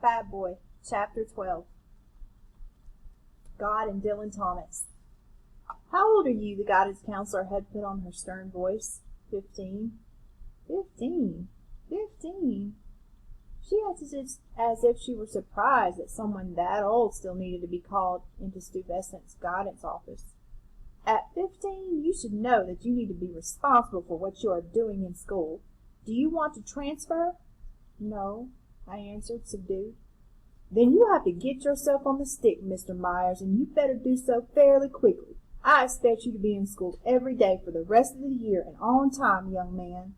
Fat Boy, Chapter 12. God and Dylan Thomas. How old are you? The guidance counselor had put on her stern voice. 15. 15. 15. She acted as if she were surprised that someone that old still needed to be called into Stuyvesant's guidance office. At 15, you should know that you need to be responsible for what you are doing in school. Do you want to transfer? No, I answered, subdued. Then you have to get yourself on the stick, Mr. Myers, and you better do so fairly quickly. I expect you to be in school every day for the rest of the year and on time, young man.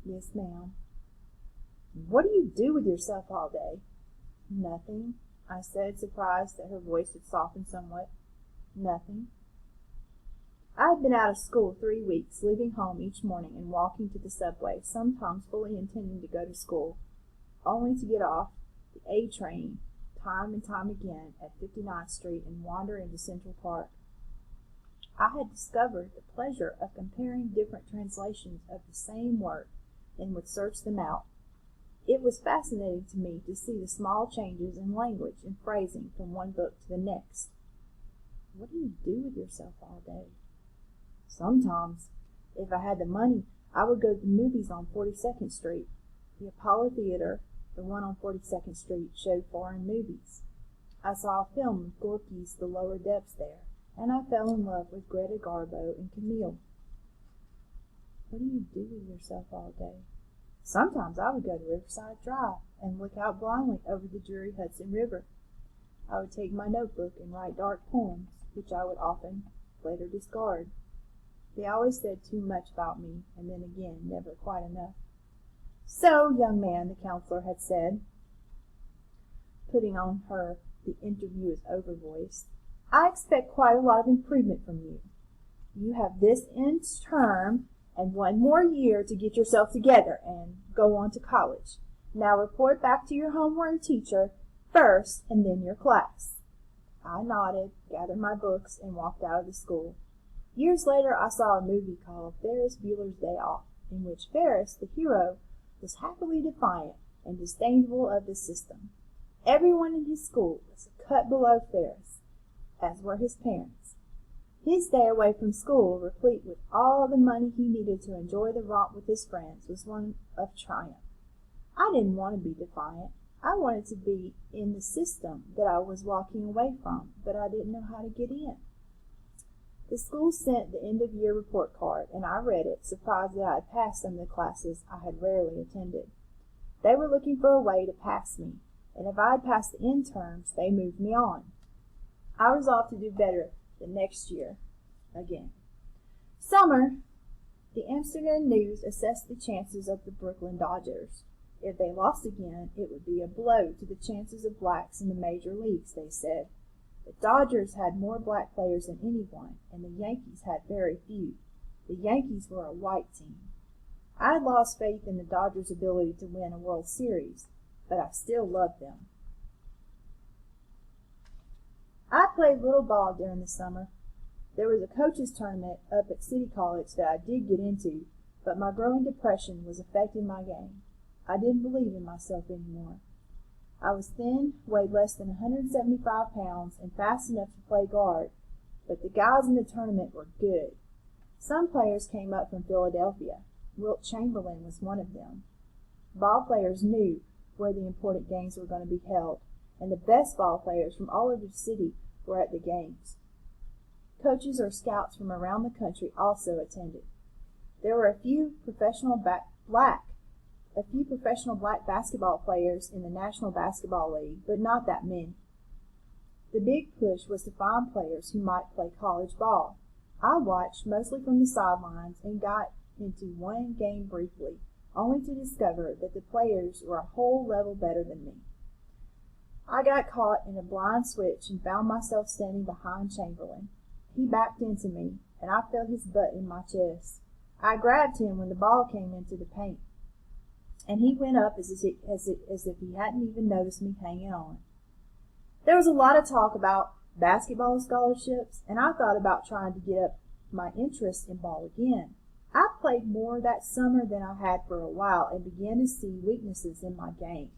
Yes, ma'am. What do you do with yourself all day? Nothing, I said, surprised that her voice had softened somewhat. Nothing. I had been out of school 3 weeks, leaving home each morning and walking to the subway, sometimes fully intending to go to school, only to get off the A train time and time again at 59th Street and wander into Central Park. I had discovered the pleasure of comparing different translations of the same word and would search them out. It was fascinating to me to see the small changes in language and phrasing from one book to the next. What do you do with yourself all day? Sometimes, if I had the money, I would go to the movies on 42nd Street. The Apollo Theater, the one on 42nd Street, showed foreign movies. I saw a film of Gorky's The Lower Depths there, and I fell in love with Greta Garbo and Camille. What do you do with yourself all day? Sometimes I would go to Riverside Drive and look out blindly over the dreary Hudson River. I would take my notebook and write dark poems, which I would often later discard. They always said too much about me, and then again, never quite enough. So, young man, the counselor had said, putting on her the interview is over voice, I expect quite a lot of improvement from you. You have this term and 1 more year to get yourself together and go on to college. Now report back to your homeroom teacher first and then your class. I nodded, gathered my books, and walked out of the school. Years later, I saw a movie called Ferris Bueller's Day Off, in which Ferris, the hero, was happily defiant and disdainful of the system. Everyone in his school was a cut below Ferris, as were his parents. His day away from school, replete with all the money he needed to enjoy the romp with his friends, was one of triumph. I didn't want to be defiant. I wanted to be in the system that I was walking away from, but I didn't know how to get in. The school sent the end-of-year report card, and I read it, surprised that I had passed some of the classes I had rarely attended. They were looking for a way to pass me, and if I had passed the end terms, they moved me on. I resolved to do better the next year again. Summer, the Amsterdam News assessed the chances of the Brooklyn Dodgers. If they lost again, it would be a blow to the chances of blacks in the major leagues, they said. The Dodgers had more black players than anyone, and the Yankees had very few. The Yankees were a white team. I had lost faith in the Dodgers' ability to win a World Series, but I still loved them. I played little ball during the summer. There was a coaches' tournament up at City College that I did get into, but my growing depression was affecting my game. I didn't believe in myself anymore. I was thin, weighed less than 175 pounds, and fast enough to play guard, but the guys in the tournament were good. Some players came up from Philadelphia. Wilt Chamberlain was one of them. Ball players knew where the important games were going to be held, and the best ball players from all over the city were at the games. Coaches or scouts from around the country also attended. There were a few professional black basketball players in the National Basketball League, but not that many. The big push was to find players who might play college ball. I watched mostly from the sidelines and got into one game briefly, only to discover that the players were a whole level better than me. I got caught in a blind switch and found myself standing behind Chamberlain. He backed into me, and I felt his butt in my chest. I grabbed him when the ball came into the paint, and he went up as if he hadn't even noticed me hanging on. There was a lot of talk about basketball scholarships, and I thought about trying to get up my interest in ball again. I played more that summer than I had for a while and began to see weaknesses in my game.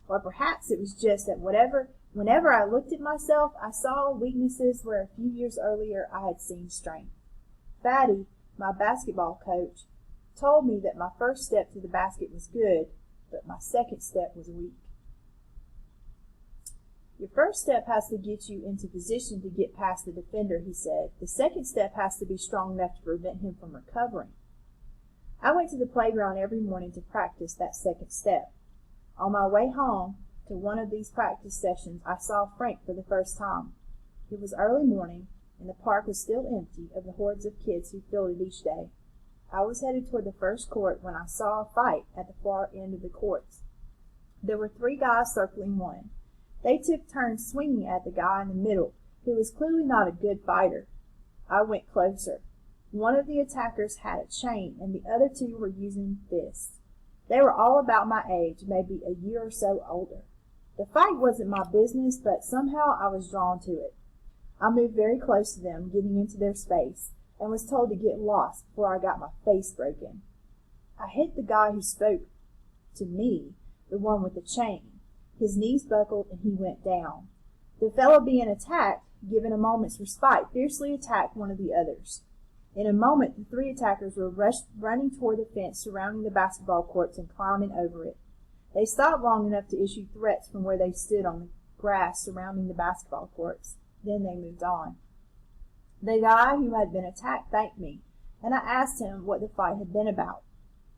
Or perhaps it was just that whenever I looked at myself, I saw weaknesses where a few years earlier I had seen strength. Fatty, my basketball coach, told me that my first step to the basket was good, but my second step was weak. Your first step has to get you into position to get past the defender, he said. The second step has to be strong enough to prevent him from recovering. I went to the playground every morning to practice that second step. On my way home to one of these practice sessions, I saw Frank for the first time. It was early morning, and the park was still empty of the hordes of kids who filled it each day. I was headed toward the first court when I saw a fight at the far end of the courts. There were 3 guys circling one. They took turns swinging at the guy in the middle, who was clearly not a good fighter. I went closer. One of the attackers had a chain, and the other 2 were using fists. They were all about my age, maybe a year or so older. The fight wasn't my business, but somehow I was drawn to it. I moved very close to them, getting into their space, and was told to get lost before I got my face broken. I hit the guy who spoke to me, the one with the chain. His knees buckled and he went down. The fellow being attacked, given a moment's respite, fiercely attacked one of the others. In a moment, the 3 attackers were running toward the fence surrounding the basketball courts and climbing over it. They stopped long enough to issue threats from where they stood on the grass surrounding the basketball courts. Then they moved on. The guy who had been attacked thanked me, and I asked him what the fight had been about.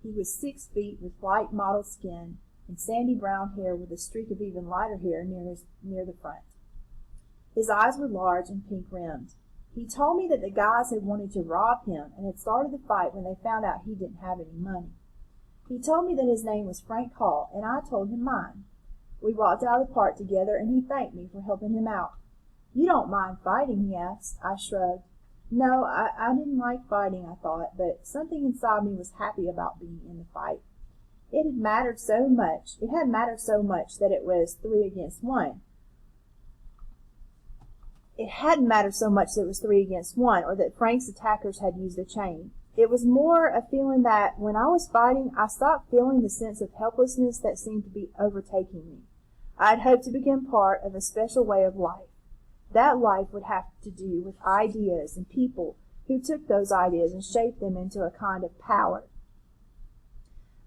He was 6 feet with light mottled skin and sandy brown hair with a streak of even lighter hair near the front. His eyes were large and pink-rimmed. He told me that the guys had wanted to rob him and had started the fight when they found out he didn't have any money. He told me that his name was Frank Hall, and I told him mine. We walked out of the park together, and he thanked me for helping him out. "You don't mind fighting?" he asked. I shrugged. No, I didn't like fighting, I thought, but something inside me was happy about being in the fight. It had mattered so much that it was 3 against 1. It hadn't mattered so much that it was 3 against 1, or that Frank's attackers had used a chain. It was more a feeling that when I was fighting, I stopped feeling the sense of helplessness that seemed to be overtaking me. I had hoped to become part of a special way of life. That life would have to do with ideas and people who took those ideas and shaped them into a kind of power.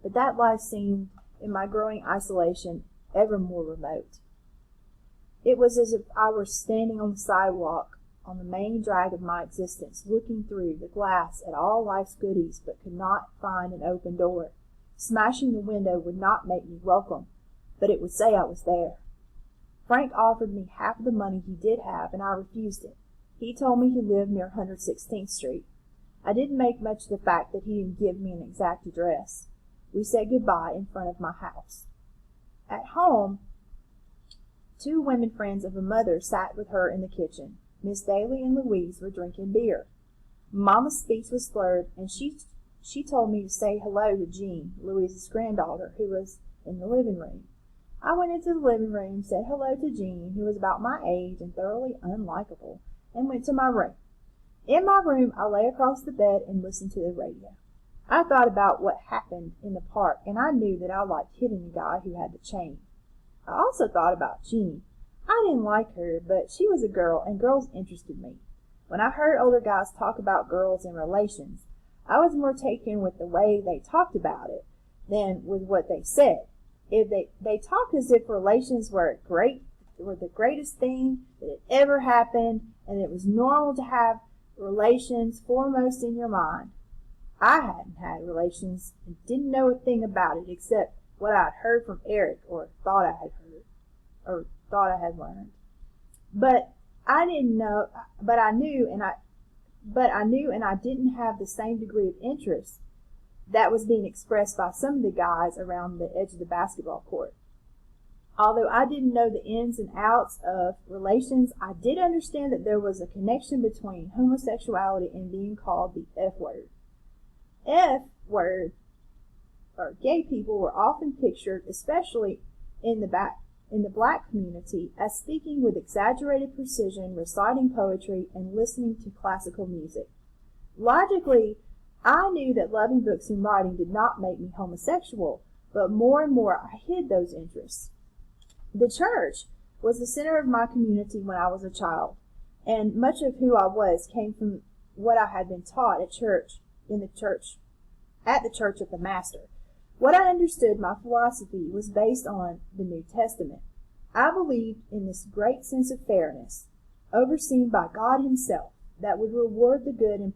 But that life seemed, in my growing isolation, ever more remote. It was as if I were standing on the sidewalk on the main drag of my existence, looking through the glass at all life's goodies, but could not find an open door. Smashing the window would not make me welcome, but it would say I was there. Frank offered me half of the money he did have, and I refused it. He told me he lived near 116th Street. I didn't make much of the fact that he didn't give me an exact address. We said goodbye in front of my house. At home, 2 women friends of a mother sat with her in the kitchen. Miss Daly and Louise were drinking beer. Mama's speech was slurred, and she told me to say hello to Jean, Louise's granddaughter, who was in the living room. I went into the living room, said hello to Jean, who was about my age and thoroughly unlikable, and went to my room. In my room, I lay across the bed and listened to the radio. I thought about what happened in the park, and I knew that I liked hitting the guy who had the chain. I also thought about Jean. I didn't like her, but she was a girl, and girls interested me. When I heard older guys talk about girls and relations, I was more taken with the way they talked about it than with what they said. If they talked as if relations were the greatest thing that had ever happened, and it was normal to have relations foremost in your mind. I hadn't had relations and didn't know a thing about it except what I'd heard from Eric, or thought I had heard, or thought I had learned. But I knew, and I didn't have the same degree of interest that was being expressed by some of the guys around the edge of the basketball court. Although I didn't know the ins and outs of relations, I did understand that there was a connection between homosexuality and being called the F word. F word, or gay people, were often pictured, especially in the black community, as speaking with exaggerated precision, reciting poetry, and listening to classical music. Logically, I knew that loving books and writing did not make me homosexual, but more and more I hid those interests. The church was the center of my community when I was a child, and much of who I was came from what I had been taught at the church of the Master. What I understood, my philosophy, was based on the New Testament. I believed in this great sense of fairness, overseen by God Himself, that would reward the good and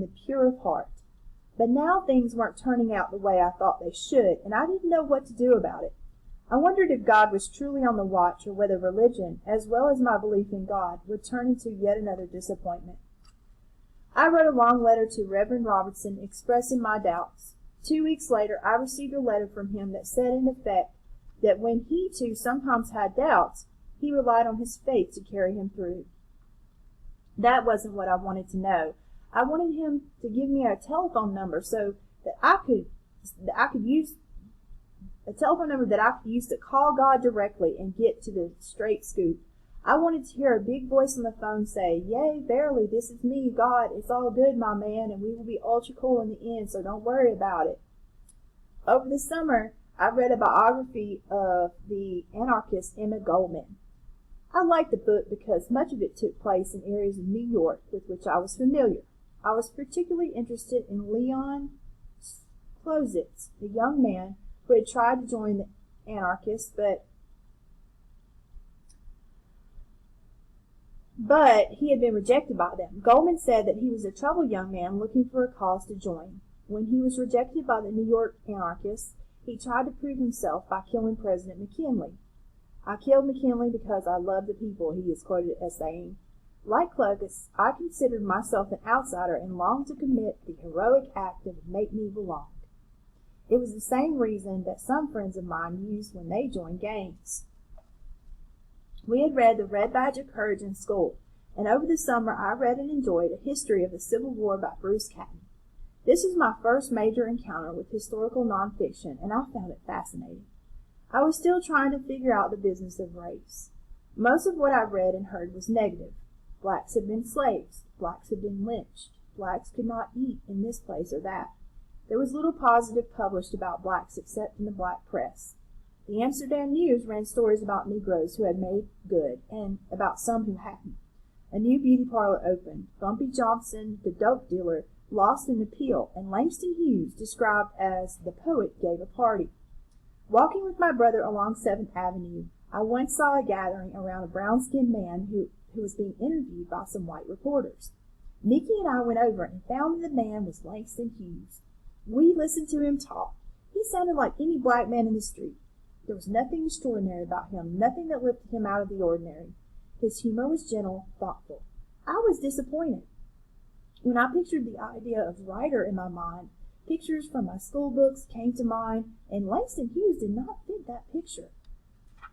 the pure of heart. But now things weren't turning out the way I thought they should, and I didn't know what to do about it. I wondered if God was truly on the watch, or whether religion, as well as my belief in God, would turn into yet another disappointment. I wrote a long letter to Reverend Robertson expressing my doubts. 2 weeks later, I received a letter from him that said in effect that when he too sometimes had doubts, he relied on his faith to carry him through. That wasn't what I wanted to know. I wanted him to give me a telephone number so that I could use a telephone number that I could use to call God directly and get to the straight scoop. I wanted to hear a big voice on the phone say, "Yea, verily, this is me, God. It's all good, my man, and we will be ultra cool in the end, so don't worry about it." Over the summer, I read a biography of the anarchist Emma Goldman. I liked the book because much of it took place in areas of New York with which I was familiar. I was particularly interested in Leon Klositz, the young man who had tried to join the anarchists, but he had been rejected by them. Goldman said that he was a troubled young man looking for a cause to join. When he was rejected by the New York anarchists, he tried to prove himself by killing President McKinley. "I killed McKinley because I love the people," he is quoted as saying. Like Clovis, I considered myself an outsider and longed to commit the heroic act that would make me belong. It was the same reason that some friends of mine used when they joined gangs. We had read The Red Badge of Courage in school, and over the summer I read and enjoyed A History of the Civil War by Bruce Catton. This was my first major encounter with historical nonfiction, and I found it fascinating. I was still trying to figure out the business of race. Most of what I read and heard was negative. Blacks had been slaves. Blacks had been lynched. Blacks could not eat in this place or that. There was little positive published about blacks except in the black press. The Amsterdam News ran stories about Negroes who had made good, and about some who hadn't. A new beauty parlor opened. Bumpy Johnson, the dope dealer, lost an appeal, and Langston Hughes, described as the poet, gave a party. Walking with my brother along 7th Avenue, I once saw a gathering around a brown-skinned man who was being interviewed by some white reporters. Mickey and I went over and found that the man was Langston Hughes. We listened to him talk. He sounded like any black man in the street. There was nothing extraordinary about him, nothing that lifted him out of the ordinary. His humor was gentle, thoughtful. I was disappointed. When I pictured the idea of writer in my mind, pictures from my school books came to mind, and Langston Hughes did not fit that picture.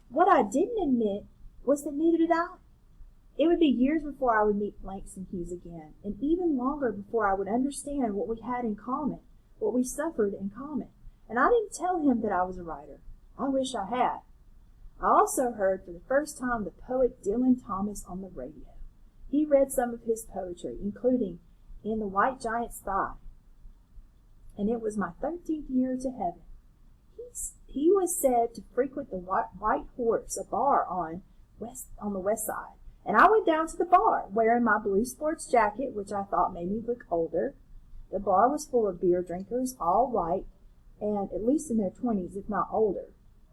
What I didn't admit was that neither did I. It would be years before I would meet Langston Hughes again, and even longer before I would understand what we had in common, what we suffered in common. And I didn't tell him that I was a writer. I wish I had. I also heard for the first time the poet Dylan Thomas on the radio. He read some of his poetry, including In the White Giant's Thigh, and it was my 13th year to heaven. He was said to frequent the White Horse, a bar on the west side, and I went down to the bar, wearing my blue sports jacket, which I thought made me look older. The bar was full of beer drinkers, all white, and at least in their 20s, if not older.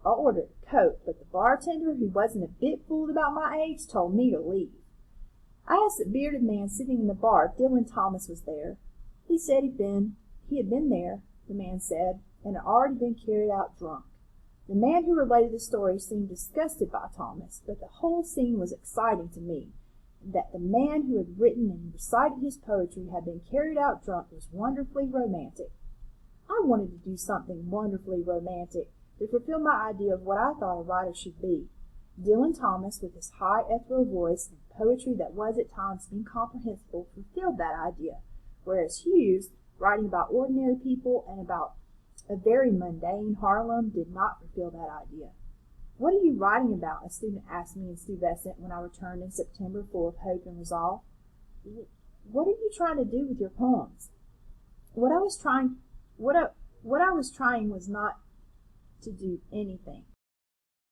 I ordered a Coke, but the bartender, who wasn't a bit fooled about my age, told me to leave. I asked the bearded man sitting in the bar if Dylan Thomas was there. He said he had been there, the man said, and had already been carried out drunk. The man who related the story seemed disgusted by Thomas, but the whole scene was exciting to me. That the man who had written and recited his poetry had been carried out drunk was wonderfully romantic. I wanted to do something wonderfully romantic to fulfill my idea of what I thought a writer should be. Dylan Thomas, with his high ethereal voice and poetry that was at times incomprehensible, fulfilled that idea, whereas Hughes, writing about ordinary people and about a very mundane Harlem, did not fulfill that idea. "What are you writing about?" a student asked me in Stuyvesant when I returned in September, full of hope and resolve. "What are you trying to do with your poems?" What I was trying was not to do anything.